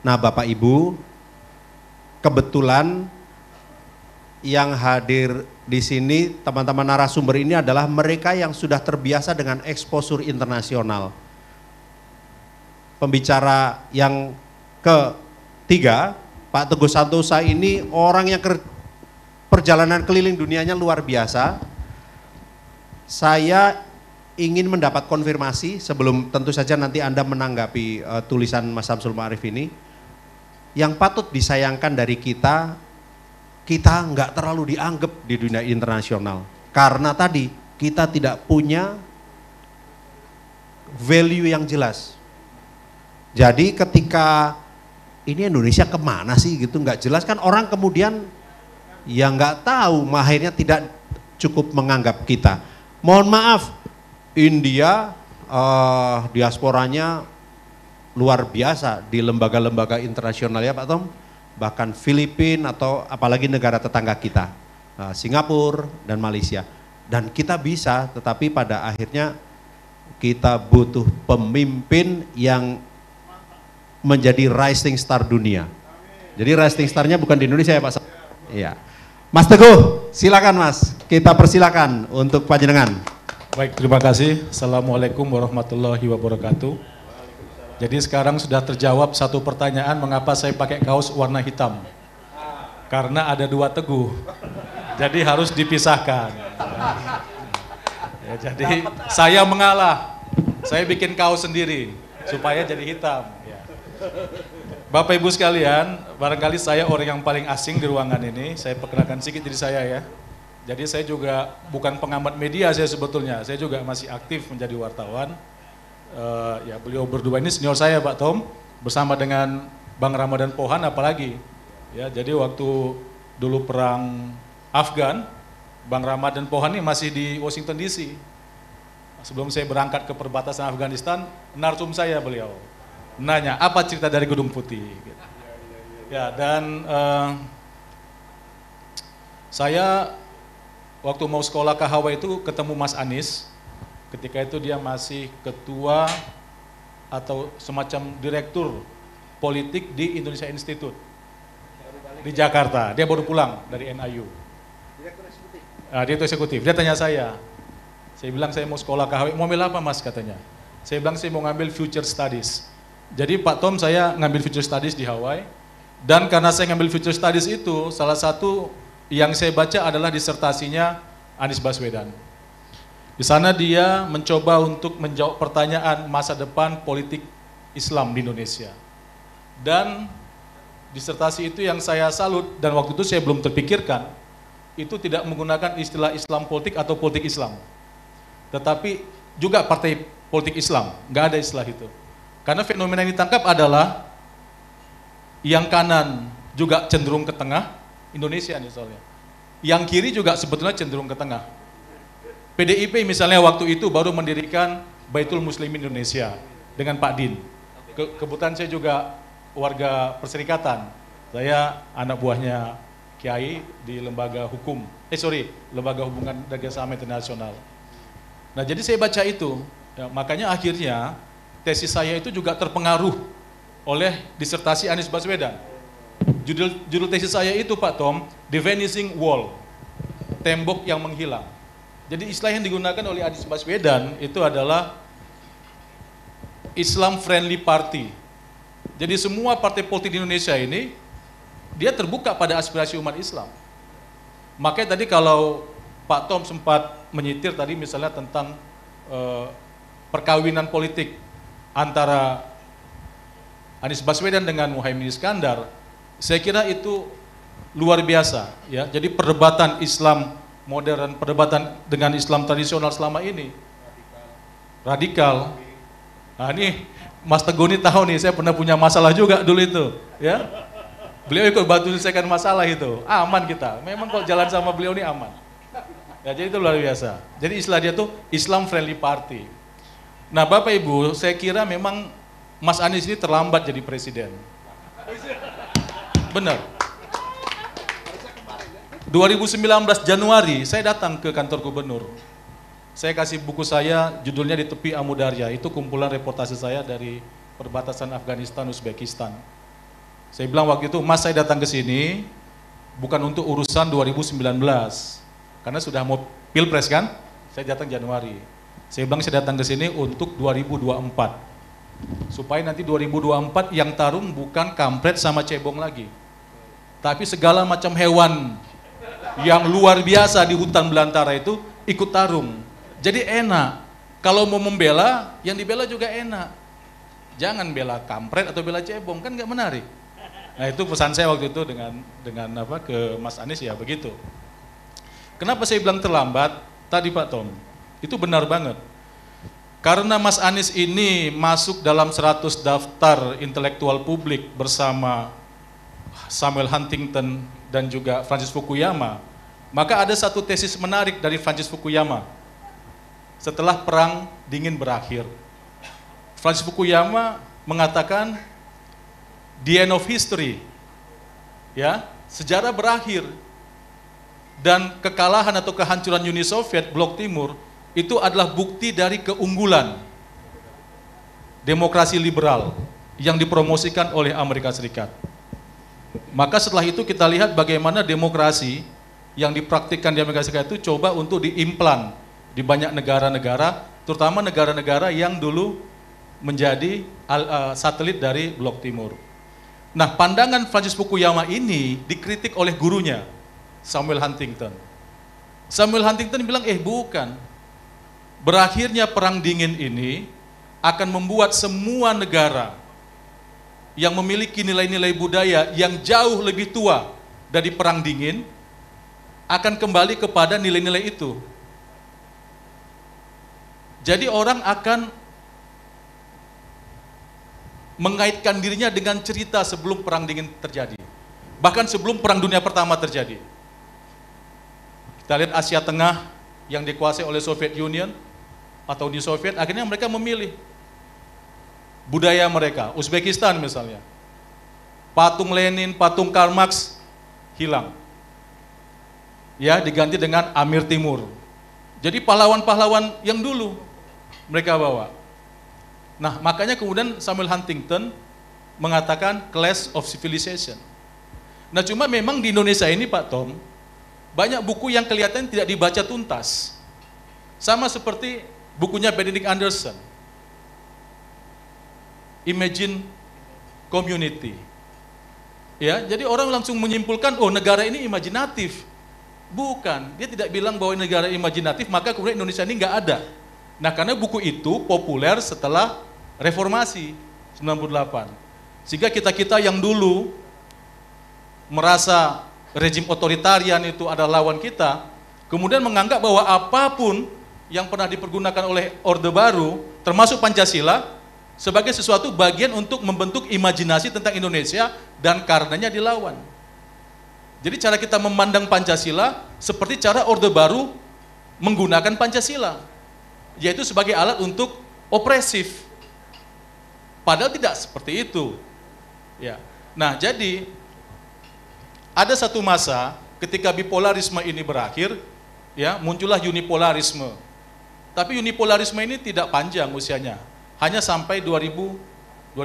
Nah, Bapak Ibu, kebetulan yang hadir di sini teman-teman narasumber ini adalah mereka yang sudah terbiasa dengan exposure internasional. Pembicara yang ketiga, Pak Teguh Santosa ini orang yang perjalanan keliling dunianya luar biasa. Saya ingin mendapat konfirmasi sebelum tentu saja nanti Anda menanggapi tulisan Mas Samsul Ma'arif ini. Yang patut disayangkan dari kita nggak terlalu dianggap di dunia internasional. Karena tadi kita tidak punya value yang jelas. Jadi ketika ini Indonesia kemana sih gitu nggak jelas kan orang kemudian ya nggak tahu, akhirnya tidak cukup menganggap kita. Mohon maaf, India diasporanya luar biasa di lembaga-lembaga internasional ya Pak Tom, bahkan Filipina atau apalagi negara tetangga kita, Singapura dan Malaysia. Dan kita bisa, tetapi pada akhirnya kita butuh pemimpin yang menjadi rising star dunia. Jadi rising starnya bukan di Indonesia ya Pak. Iya. Mas Teguh, silakan Mas. Kita persilakan untuk panjenengan. Baik, terima kasih. Assalamualaikum warahmatullahi wabarakatuh. Jadi sekarang sudah terjawab satu pertanyaan mengapa saya pakai kaos warna hitam. Karena ada dua Teguh. Jadi harus dipisahkan. Ya, jadi saya mengalah. Saya bikin kaos sendiri supaya jadi hitam. Ya. Bapak Ibu sekalian, barangkali saya orang yang paling asing di ruangan ini. Saya perkenalkan sedikit diri saya ya. Jadi saya juga bukan pengamat media saya sebetulnya. Saya juga masih aktif menjadi wartawan. Ya beliau berdua ini senior saya Pak Tom, bersama dengan Bang Ramadan Pohan apalagi. Ya, jadi waktu dulu perang Afgan, Bang Ramadan Pohan ini masih di Washington DC. Sebelum saya berangkat ke perbatasan Afghanistan, narsum saya beliau. Nanya, apa cerita dari Gedung Putih? Ya, dan saya waktu mau sekolah ke Hawaii itu ketemu Mas Anies. Ketika itu dia masih ketua atau semacam direktur politik di Indonesia Institute di Jakarta. Dia baru pulang dari NIU. Direktur eksekutif. Direktur eksekutif. Dia tanya saya bilang saya mau sekolah ke Hawaii. Mau ambil apa Mas katanya? Saya bilang saya mau ngambil Future Studies. Jadi Pak Tom saya ngambil Future Studies di Hawaii. Dan karena saya ngambil Future Studies itu, salah satu yang saya baca adalah disertasinya Anies Baswedan. Di sana dia mencoba untuk menjawab pertanyaan masa depan politik Islam di Indonesia. Dan disertasi itu yang saya salut dan waktu itu saya belum terpikirkan, itu tidak menggunakan istilah Islam politik atau politik Islam. Tetapi juga partai politik Islam, nggak ada istilah itu. Karena fenomena yang ditangkap adalah yang kanan juga cenderung ke tengah, Indonesia nih soalnya. Yang kiri juga sebetulnya cenderung ke tengah. PDIP misalnya waktu itu baru mendirikan Baitul Muslimin Indonesia dengan Pak Din. Kebetulan saya juga warga perserikatan. Saya anak buahnya Kiai di lembaga hukum. Lembaga hubungan kerjasama internasional. Nah, jadi saya baca itu. Ya, makanya akhirnya tesis saya itu juga terpengaruh oleh disertasi Anies Baswedan. Judul tesis saya itu Pak Tom, The Vanishing Wall, tembok yang menghilang. Jadi istilah yang digunakan oleh Anies Baswedan itu adalah Islam Friendly Party. Jadi semua partai politik di Indonesia ini, dia terbuka pada aspirasi umat Islam. Makanya tadi kalau Pak Tom sempat menyitir tadi misalnya tentang perkawinan politik antara Anies Baswedan dengan Muhaimin Iskandar, saya kira itu luar biasa. Ya. Jadi perdebatan Islam modern, perdebatan dengan Islam tradisional selama ini radikal. Nah ini Mas Teguh ini tahu nih, saya pernah punya masalah juga dulu itu, ya. Beliau ikut bantu selesaikan masalah itu, aman kita. Memang kalau jalan sama beliau ini aman. Ya, jadi itu luar biasa. Jadi istilah dia tuh Islam Friendly Party. Nah Bapak Ibu, saya kira memang Mas Anies ini terlambat jadi presiden. Benar. 2019 Januari saya datang ke kantor gubernur. Saya kasih buku saya, judulnya Di Tepi Amudarya. Itu kumpulan reportase saya dari perbatasan Afghanistan, Uzbekistan. Saya bilang waktu itu, Mas saya datang ke sini bukan untuk urusan 2019, karena sudah mau pilpres kan, saya datang Januari. Saya bilang saya datang ke sini untuk 2024, supaya nanti 2024 yang tarung bukan kampret sama cebong lagi, tapi segala macam hewan yang luar biasa di hutan belantara itu ikut tarung. Jadi enak, kalau mau membela, yang dibela juga enak. Jangan bela kampret atau bela cebong, kan nggak menarik. Nah itu pesan saya waktu itu dengan apa ke Mas Anies ya begitu. Kenapa saya bilang terlambat? Tadi Pak Tom, itu benar banget. Karena Mas Anies ini masuk dalam 100 daftar intelektual publik bersama Samuel Huntington dan juga Francis Fukuyama, maka ada satu tesis menarik dari Francis Fukuyama setelah Perang Dingin berakhir. Francis Fukuyama mengatakan the end of history, ya, sejarah berakhir, dan kekalahan atau kehancuran Uni Soviet Blok Timur itu adalah bukti dari keunggulan demokrasi liberal yang dipromosikan oleh Amerika Serikat. Maka setelah itu kita lihat bagaimana demokrasi yang dipraktikkan di Amerika Serikat itu coba untuk diimplan di banyak negara-negara, terutama negara-negara yang dulu menjadi satelit dari Blok Timur. Nah, pandangan Francis Fukuyama ini dikritik oleh gurunya, Samuel Huntington. Samuel Huntington bilang, bukan. Berakhirnya Perang Dingin ini akan membuat semua negara yang memiliki nilai-nilai budaya yang jauh lebih tua dari Perang Dingin akan kembali kepada nilai-nilai itu. Jadi orang akan mengaitkan dirinya dengan cerita sebelum Perang Dingin terjadi. Bahkan sebelum Perang Dunia Pertama terjadi. Kita lihat Asia Tengah yang dikuasai oleh Soviet Union atau Uni Soviet, akhirnya mereka memilih budaya mereka. Uzbekistan misalnya, patung Lenin, patung Karl Marx hilang. Ya, diganti dengan Amir Timur. Jadi pahlawan-pahlawan yang dulu mereka bawa. Nah, makanya kemudian Samuel Huntington mengatakan clash of civilization. Nah, cuma memang di Indonesia ini Pak Tom, banyak buku yang kelihatan tidak dibaca tuntas. Sama seperti bukunya Benedict Anderson, Imagine Community. Ya, jadi orang langsung menyimpulkan, negara ini imajinatif. Bukan, dia tidak bilang bahwa negara imajinatif, maka kemudian Indonesia ini nggak ada. Nah, karena buku itu populer setelah Reformasi 98. Sehingga kita-kita yang dulu merasa rejim otoritarian itu adalah lawan kita, kemudian menganggap bahwa apapun yang pernah dipergunakan oleh Orde Baru, termasuk Pancasila, sebagai sesuatu bagian untuk membentuk imajinasi tentang Indonesia dan karenanya dilawan. Jadi cara kita memandang Pancasila seperti cara Orde Baru menggunakan Pancasila, yaitu sebagai alat untuk opresif. Padahal tidak seperti itu. Ya. Nah, jadi ada satu masa ketika bipolarisme ini berakhir, ya, muncullah unipolarisme. Tapi unipolarisme ini tidak panjang usianya, hanya sampai 1991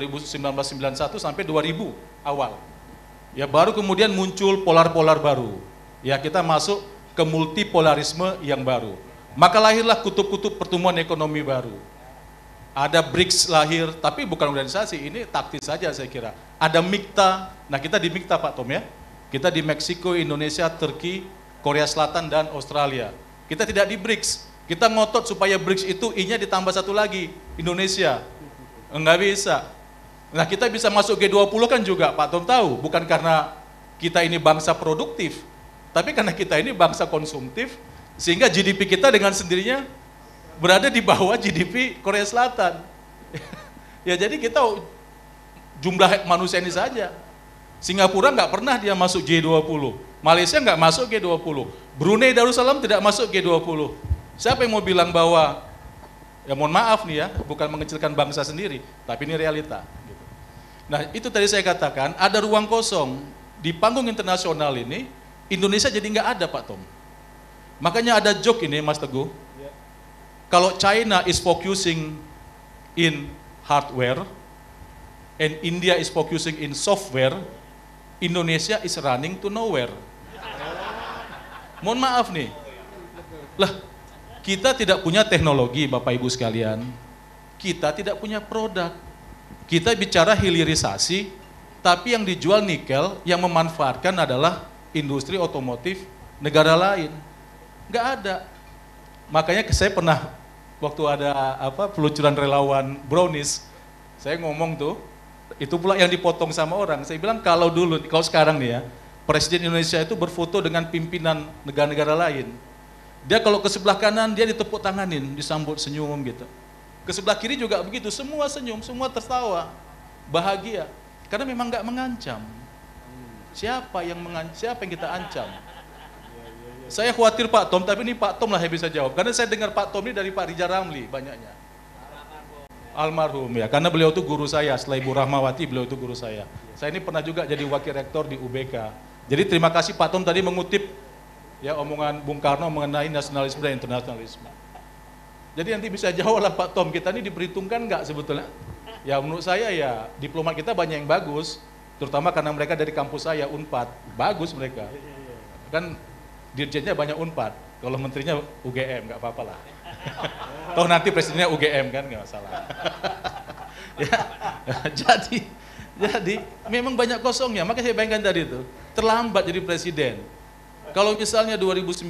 sampai 2000 awal. Ya, baru kemudian muncul polar-polar baru. Ya, kita masuk ke multipolarisme yang baru. Maka lahirlah kutub-kutub pertumbuhan ekonomi baru. Ada BRICS lahir, tapi bukan organisasi, ini taktis saja saya kira. Ada MIKTA, nah kita di MIKTA Pak Tom ya. Kita di Meksiko, Indonesia, Turki, Korea Selatan, dan Australia. Kita tidak di BRICS. Kita ngotot supaya BRICS itu I-nya ditambah satu lagi, Indonesia. Enggak bisa. Nah, kita bisa masuk G20 kan juga Pak Tom tahu, bukan karena kita ini bangsa produktif, tapi karena kita ini bangsa konsumtif, sehingga GDP kita dengan sendirinya berada di bawah GDP Korea Selatan. Ya, jadi kita jumlah manusia ini saja. Singapura nggak pernah dia masuk G20, Malaysia nggak masuk G20, Brunei Darussalam tidak masuk G20. Siapa yang mau bilang bahwa, ya mohon maaf nih ya, bukan mengecilkan bangsa sendiri, tapi ini realita. Nah, itu tadi saya katakan, ada ruang kosong di panggung internasional ini, Indonesia jadi nggak ada Pak Tom. Makanya ada joke ini Mas Teguh, kalau China is focusing in hardware, and India is focusing in software, Indonesia is running to nowhere. Mohon maaf nih, lah kita tidak punya teknologi Bapak Ibu sekalian, kita tidak punya produk, kita bicara hilirisasi, tapi yang dijual nikel, yang memanfaatkan adalah industri otomotif negara lain, nggak ada. Makanya saya pernah waktu ada peluncuran relawan Brownies, saya ngomong tuh, itu pula yang dipotong sama orang. Saya bilang kalau sekarang nih ya, Presiden Indonesia itu berfoto dengan pimpinan negara-negara lain. Dia kalau ke sebelah kanan dia ditepuk tanganin, disambut senyum gitu. Ke sebelah kiri juga begitu, semua senyum, semua tertawa, bahagia. Karena memang nggak mengancam. Siapa yang kita ancam? Saya khawatir Pak Tom, tapi ini Pak Tom lah yang bisa jawab. Karena saya dengar Pak Tom ini dari Pak Rijal Ramli banyaknya. Almarhum ya, karena beliau itu guru saya, setelah Ibu Rahmawati beliau itu guru saya. Saya ini pernah juga jadi wakil rektor di UBK. Jadi terima kasih Pak Tom tadi mengutip ya omongan Bung Karno mengenai nasionalisme dan internasionalisme. Jadi nanti bisa jawab lah Pak Tom, kita ini diperhitungkan nggak sebetulnya? Ya menurut saya ya diplomat kita banyak yang bagus, terutama karena mereka dari kampus saya Unpad, bagus mereka. Kan dirjennya banyak Unpad, kalau menterinya UGM nggak apa-apa lah. Toh nanti presidennya UGM kan nggak masalah. Ya, jadi memang banyak kosongnya, makanya saya bayangkan tadi itu terlambat jadi presiden. Kalau misalnya 2019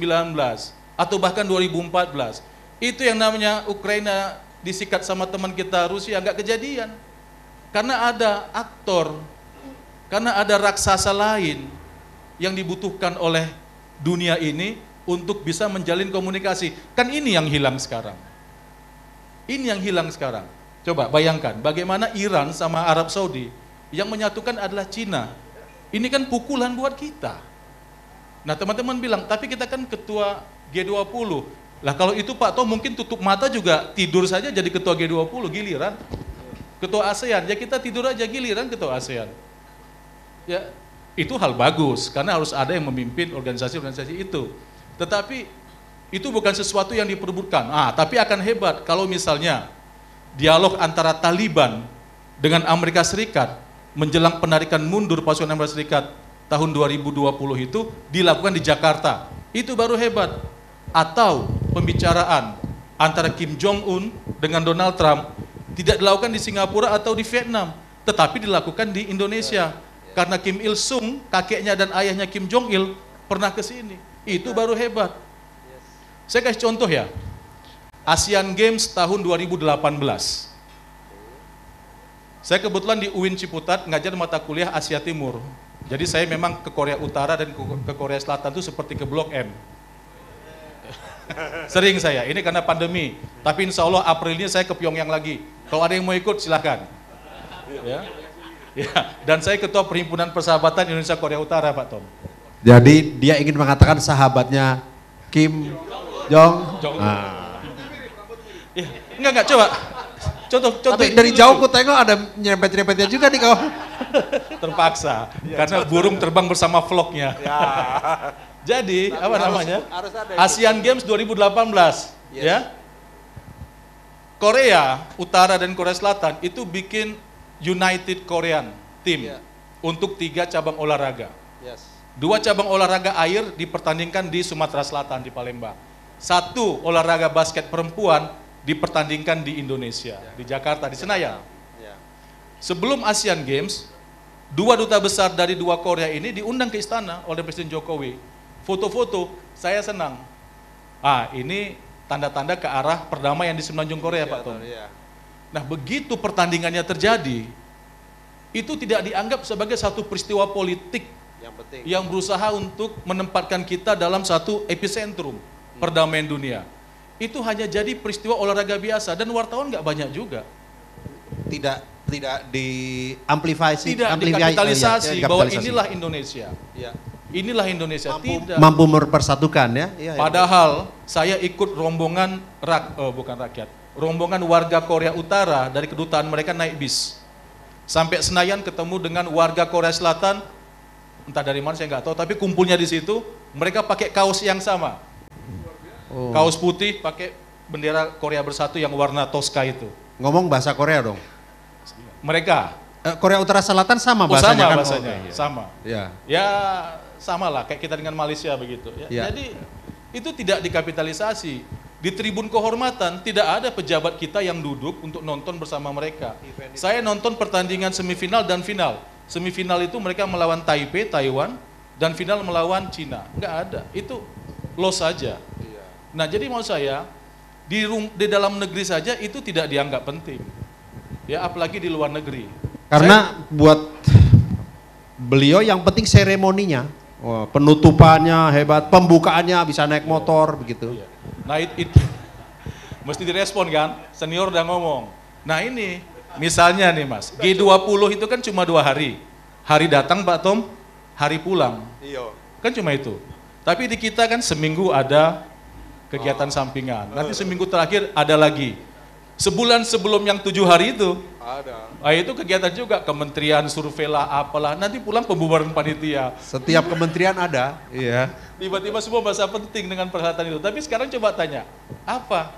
atau bahkan 2014, itu yang namanya Ukraina disikat sama teman kita Rusia nggak kejadian. Karena ada aktor, karena ada raksasa lain yang dibutuhkan oleh dunia ini untuk bisa menjalin komunikasi. Kan ini yang hilang sekarang. Ini yang hilang sekarang. Coba bayangkan bagaimana Iran sama Arab Saudi yang menyatukan adalah Cina. Ini kan pukulan buat kita. Nah teman-teman bilang, tapi kita kan ketua G20. Lah kalau itu Pak Tom mungkin tutup mata juga tidur saja jadi ketua G20, giliran. Ketua ASEAN, ya kita tidur aja giliran ketua ASEAN. Ya itu hal bagus, karena harus ada yang memimpin organisasi-organisasi itu. Tetapi itu bukan sesuatu yang diperebutkan. Tapi akan hebat kalau misalnya dialog antara Taliban dengan Amerika Serikat menjelang penarikan mundur pasukan Amerika Serikat tahun 2020 itu dilakukan di Jakarta. Itu baru hebat. Atau pembicaraan antara Kim Jong-un dengan Donald Trump tidak dilakukan di Singapura atau di Vietnam, tetapi dilakukan di Indonesia. Karena Kim Il Sung, kakeknya dan ayahnya Kim Jong Il pernah ke sini. Itu baru hebat. Saya kasih contoh ya. Asian Games tahun 2018. Saya kebetulan di UIN Ciputat ngajar mata kuliah Asia Timur. Jadi saya memang ke Korea Utara dan ke Korea Selatan itu seperti ke Blok M. Sering saya, ini karena pandemi. Tapi insya Allah April ini saya ke Pyongyang lagi. Kalau ada yang mau ikut silahkan. Ya. Dan saya ketua Perhimpunan Persahabatan Indonesia Korea Utara Pak Tom. Jadi dia ingin mengatakan sahabatnya Kim Jong. Ya, enggak coba. Contoh. Tapi dari jauh ku tengok ada nyerempet-nyerempetnya juga nih kau. Terpaksa, karena burung terbang bersama vlognya. Ya. Jadi, tapi apa namanya? Harus Asian Games 2018, ya. Korea Utara dan Korea Selatan itu bikin United Korean Team untuk 3 cabang olahraga. 2 cabang olahraga air dipertandingkan di Sumatera Selatan, di Palembang. 1 olahraga basket perempuan dipertandingkan di Indonesia, di Jakarta, di Senayan. Sebelum Asian Games, 2 duta besar dari 2 Korea ini diundang ke istana oleh Presiden Jokowi. Foto-foto, saya senang. Ini tanda-tanda ke arah perdamaian di semenanjung Korea, Pak Tom. Nah, begitu pertandingannya terjadi, itu tidak dianggap sebagai satu peristiwa politik yang berusaha untuk menempatkan kita dalam satu epicentrum perdamaian dunia. Itu hanya jadi peristiwa olahraga biasa dan wartawan nggak banyak juga. Tidak diamplifikasi, tidak dikapitalisasi bahwa inilah Indonesia. Inilah Indonesia. Mampu mempersatukan ya. Padahal saya ikut rombongan rombongan warga Korea Utara dari kedutaan mereka naik bis. Sampai Senayan ketemu dengan warga Korea Selatan, entah dari mana saya nggak tahu, tapi kumpulnya di situ, mereka pakai kaos yang sama. Kaos putih pakai bendera Korea Bersatu yang warna Tosca itu. Ngomong bahasa Korea dong. Mereka Korea Utara Selatan sama Oh, bahasanya sama kan? bahasanya, Oh, iya. sama. Ya. Ya sama lah kayak kita dengan Malaysia begitu. Ya. Ya. Jadi itu tidak dikapitalisasi. Di tribun kehormatan tidak ada pejabat kita yang duduk untuk nonton bersama mereka. Saya nonton pertandingan semifinal dan final. Semifinal itu mereka melawan Taipei, Taiwan, dan final melawan Cina. Nggak ada, itu loss saja. Nah jadi mau saya, di dalam negeri saja itu tidak dianggap penting. Ya apalagi di luar negeri. Karena buat beliau yang penting seremoninya. Wah, penutupannya hebat, pembukaannya bisa naik motor begitu. Iya. Nah itu mesti direspon kan, senior udah ngomong. Nah ini misalnya nih Mas, G20 itu kan cuma 2 hari. Hari datang Pak Tom, hari pulang. Iya. Kan cuma itu. Tapi di kita kan seminggu ada kegiatan sampingan. Nanti seminggu terakhir ada lagi. Sebulan sebelum yang 7 hari itu, Ada. itu kegiatan juga, kementerian, survei lah, apalah. Nanti pulang pembubaran panitia. Setiap kementerian ada. Iya. Tiba-tiba semua bahasa penting dengan perhelatan itu. Tapi sekarang coba tanya, apa?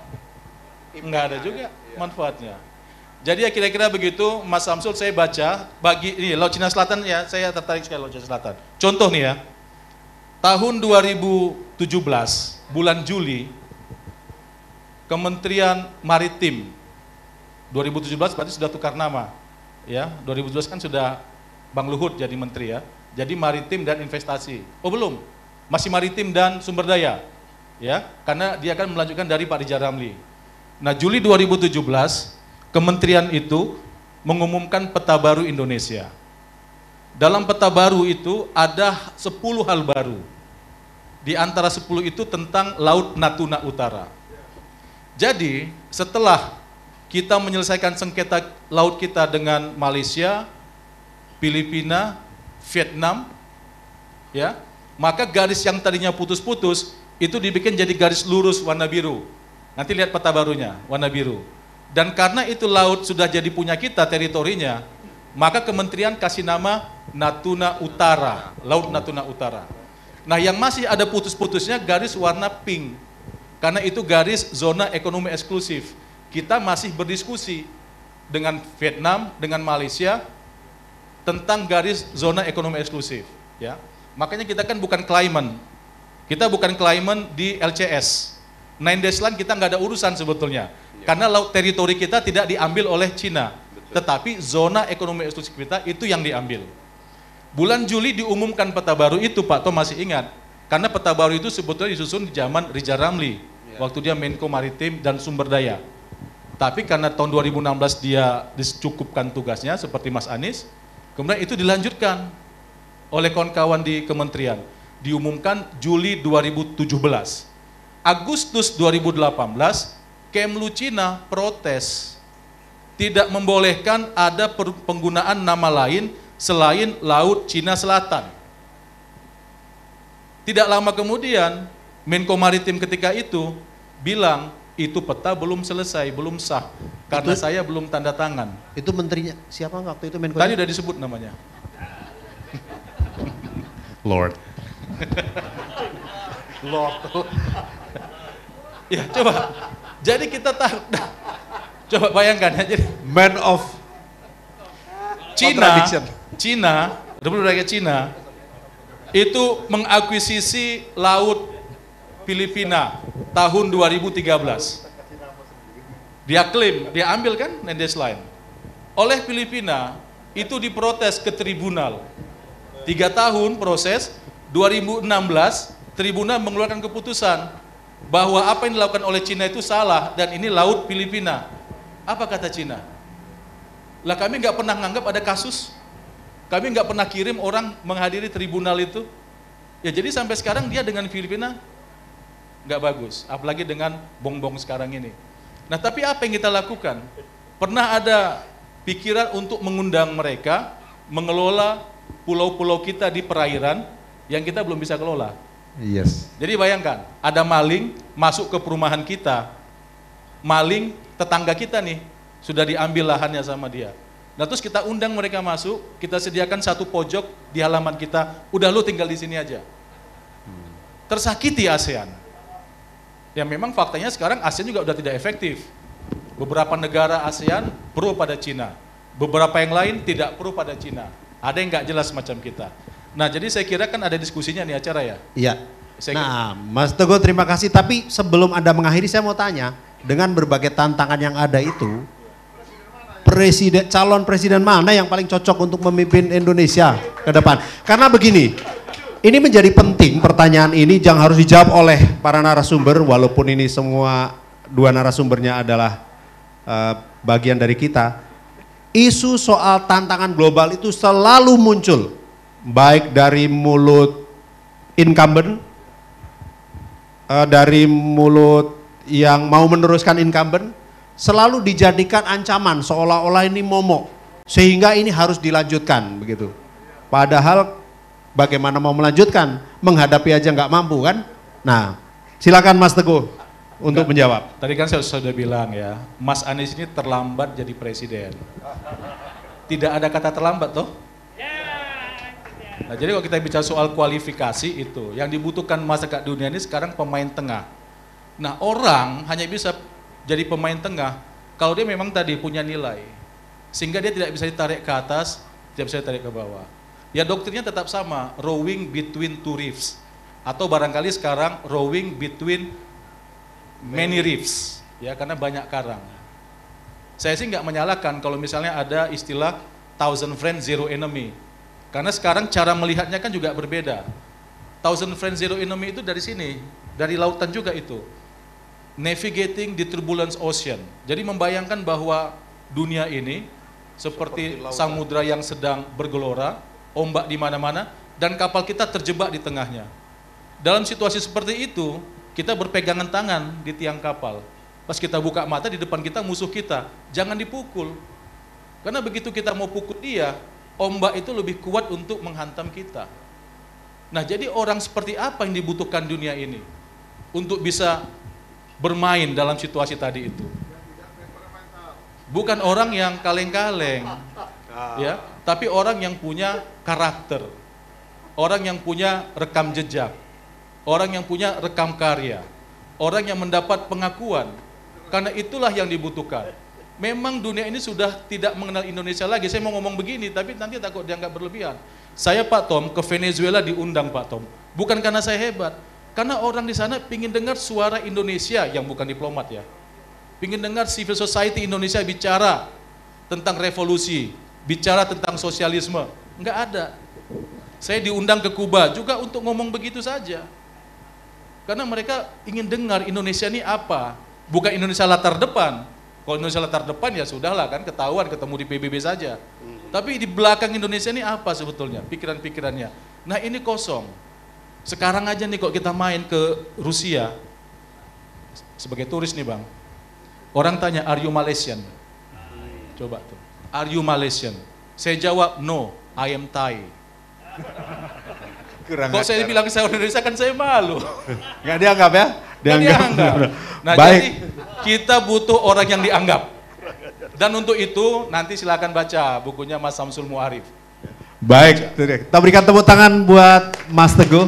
Enggak ada juga manfaatnya. Jadi ya kira-kira begitu, Mas Samsul, saya baca, bagi ini Laut Cina Selatan ya, saya tertarik sekali Laut Cina Selatan. Contoh nih ya, tahun 2017, bulan Juli, Kementerian Maritim, 2017 berarti sudah tukar nama, ya 2017 kan sudah Bang Luhut jadi menteri ya, jadi Maritim dan Investasi. Oh belum, masih Maritim dan Sumber Daya, ya karena dia akan melanjutkan dari Pak Rijal Ramli. Nah Juli 2017, Kementerian itu mengumumkan peta baru Indonesia. Dalam peta baru itu ada 10 hal baru. Di antara 10 itu tentang Laut Natuna Utara. Jadi setelah kita menyelesaikan sengketa laut kita dengan Malaysia, Filipina, Vietnam, ya, maka garis yang tadinya putus-putus itu dibikin jadi garis lurus warna biru. Nanti lihat peta barunya, warna biru. Dan karena itu laut sudah jadi punya kita teritorinya, maka kementerian kasih nama Natuna Utara, Laut Natuna Utara. Nah yang masih ada putus-putusnya garis warna pink, karena itu garis zona ekonomi eksklusif. Kita masih berdiskusi dengan Vietnam, dengan Malaysia tentang garis zona ekonomi eksklusif. Ya, makanya kita kan bukan claimant, kita bukan claimant di LCS. Nine Days Land kita nggak ada urusan sebetulnya, karena laut teritori kita tidak diambil oleh Cina, tetapi zona ekonomi eksklusif kita itu yang diambil. Bulan Juli diumumkan peta baru itu, Pak Tom masih ingat, karena peta baru itu sebetulnya disusun di zaman Rijal Ramli, waktu dia Menko Maritim dan Sumber Daya. Tapi karena tahun 2016 dia dicukupkan tugasnya seperti Mas Anies, kemudian itu dilanjutkan oleh kawan-kawan di kementerian. Diumumkan Juli 2017. Agustus 2018, Kemlu Cina protes, tidak membolehkan ada penggunaan nama lain selain Laut Cina Selatan. Tidak lama kemudian, Menko Maritim ketika itu bilang, itu peta belum selesai, belum sah, karena saya belum tanda tangan. Itu menterinya siapa waktu itu Menko? Tadi udah disebut namanya. Lord. Lord. Ya coba, jadi kita tahu, coba bayangkan ya, jadi Man of contradiction. Cina, Republik Rakyat Cina, itu mengakuisisi laut Filipina tahun 2013. Dia klaim, dia ambil kan Nine Days Land. Oleh Filipina, itu diprotes ke tribunal. 3 tahun proses, 2016, tribunal mengeluarkan keputusan bahwa apa yang dilakukan oleh Cina itu salah dan ini laut Filipina. Apa kata Cina? Lah kami nggak pernah nganggap ada kasus, kami nggak pernah kirim orang menghadiri tribunal itu. Ya jadi sampai sekarang dia dengan Filipina nggak bagus, apalagi dengan bongbong sekarang ini. Nah tapi apa yang kita lakukan? Pernah ada pikiran untuk mengundang mereka mengelola pulau-pulau kita di perairan yang kita belum bisa kelola. Yes. Jadi bayangkan, ada maling masuk ke perumahan kita, maling tetangga kita nih, sudah diambil lahannya sama dia. Nah terus kita undang mereka masuk, kita sediakan satu pojok di halaman kita, udah lu tinggal di sini aja. Tersakiti ASEAN. Ya memang faktanya sekarang ASEAN juga udah tidak efektif. Beberapa negara ASEAN pro pada Cina. Beberapa yang lain tidak pro pada Cina. Ada yang nggak jelas macam kita. Nah, jadi saya kira kan ada diskusinya nih acara ya. Iya. Nah, Mas Teguh terima kasih. Tapi sebelum Anda mengakhiri saya mau tanya, dengan berbagai tantangan yang ada itu, calon presiden mana yang paling cocok untuk memimpin Indonesia ke depan? Karena begini, ini menjadi penting pertanyaan ini yang harus dijawab oleh para narasumber, walaupun ini semua dua narasumbernya adalah bagian dari kita. Isu soal tantangan global itu selalu muncul, baik dari mulut incumbent, dari mulut yang mau meneruskan incumbent, selalu dijadikan ancaman seolah-olah ini momok, sehingga ini harus dilanjutkan begitu. Padahal bagaimana mau melanjutkan, menghadapi aja nggak mampu kan? Nah, silakan Mas Teguh untuk menjawab. Tadi kan saya sudah bilang ya, Mas Anies ini terlambat jadi presiden. Tidak ada kata terlambat toh? Nah, jadi kalau kita bicara soal kualifikasi itu, yang dibutuhkan masyarakat dunia ini sekarang pemain tengah. Nah, orang hanya bisa jadi pemain tengah kalau dia memang tadi punya nilai, sehingga dia tidak bisa ditarik ke atas, tidak bisa ditarik ke bawah. Ya doktrinnya tetap sama, rowing between two reefs, atau barangkali sekarang rowing between many reefs, ya karena banyak karang. Saya sih nggak menyalahkan kalau misalnya ada istilah thousand friends zero enemy, karena sekarang cara melihatnya kan juga berbeda. Thousand friends zero enemy itu dari sini, dari lautan juga itu. Navigating the turbulence ocean. Jadi membayangkan bahwa dunia ini seperti samudra yang sedang bergelora, ombak di mana-mana, dan kapal kita terjebak di tengahnya. Dalam situasi seperti itu, kita berpegangan tangan di tiang kapal. Pas kita buka mata, di depan kita musuh kita. Jangan dipukul. Karena begitu kita mau pukul dia, ombak itu lebih kuat untuk menghantam kita. Nah, jadi orang seperti apa yang dibutuhkan dunia ini untuk bisa bermain dalam situasi tadi itu? Bukan orang yang kaleng-kaleng, ya, tapi orang yang punya karakter, orang yang punya rekam jejak, orang yang punya rekam karya, orang yang mendapat pengakuan. Karena itulah yang dibutuhkan. Memang dunia ini sudah tidak mengenal Indonesia lagi. Saya mau ngomong begini, tapi nanti takut dianggap berlebihan. Saya Pak Tom ke Venezuela diundang Pak Tom, bukan karena saya hebat, karena orang di sana pingin dengar suara Indonesia yang bukan diplomat ya. Pingin dengar civil society Indonesia bicara tentang revolusi, bicara tentang sosialisme. Enggak ada. Saya diundang ke Kuba juga untuk ngomong begitu saja. Karena mereka ingin dengar Indonesia ini apa, bukan Indonesia latar depan. Kalau Indonesia latar depan ya sudahlah kan, ketahuan ketemu di PBB saja. Tapi di belakang Indonesia ini apa sebetulnya pikiran-pikirannya. Nah ini kosong. Sekarang aja nih kok kita main ke Rusia sebagai turis nih Bang, orang tanya, are you Malaysian? Coba tuh, are you Malaysian? Saya jawab, no, I am Thai. Kok saya bilang saya orang Indonesia kan saya malu. Nggak dianggap ya? Dianggap. Nah baik. Jadi kita butuh orang yang dianggap. Dan untuk itu nanti silakan baca bukunya Mas Samsul Muarif. Baik, kita berikan tepuk tangan buat Mas Teguh.